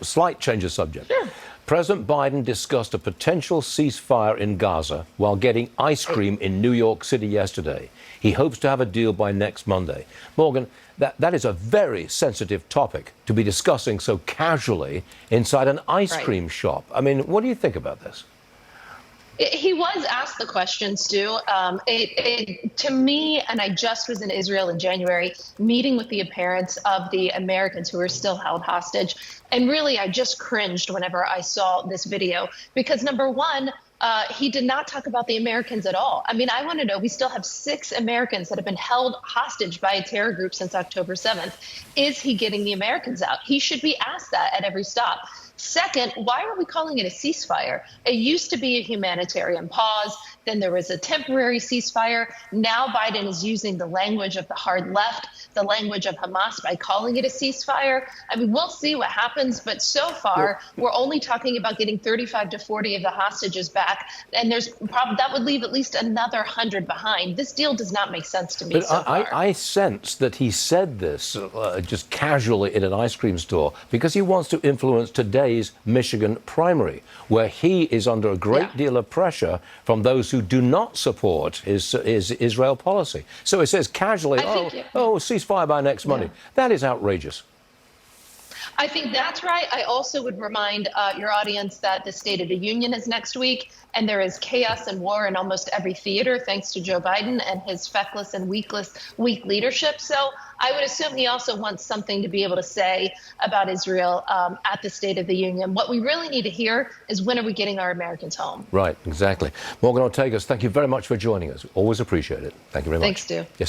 Slight change of subject. Sure. President Biden discussed a potential ceasefire in Gaza while getting ice cream in New York City yesterday. He hopes to have a deal by next Monday. Morgan, that is a very sensitive topic to be discussing so casually inside an ice cream shop. I mean, what do you think about this? He was asked the question, Stu. To me, and I just was in Israel in January, meeting with the parents of the Americans who are still held hostage. And really, I just cringed whenever I saw this video because, number one, he did not talk about the Americans at all. I mean, I want to know, we still have 6 Americans that have been held hostage by a terror group since October 7th. Is he getting the Americans out? He should be asked that at every stop. Second, why are we calling it a ceasefire? It used to be a humanitarian pause. Then there was a temporary ceasefire. Now Biden is using the language of the hard left, the language of Hamas by calling it a ceasefire. I mean, we'll see what happens. But so far, we're only talking about getting 35 to 40 of the hostages back. And that would leave at least another 100 behind. This deal does not make sense to me so far. I sense that he said this just casually in an ice cream store because he wants to influence today's Michigan primary, where he is under a great deal of pressure from those who do not support his Israel policy. So it says casually, ceasefire by next Monday. That is outrageous. I think that's right. I also would remind your audience that the State of the Union is next week, and there is chaos and war in almost every theater, thanks to Joe Biden and his feckless and weak leadership. So I would assume he also wants something to be able to say about Israel at the State of the Union. What we really need to hear is, when are we getting our Americans home? Right, exactly. Morgan Ortagus, thank you very much for joining us. Always appreciate it. Thank you very much. Thanks, Stu. Yes.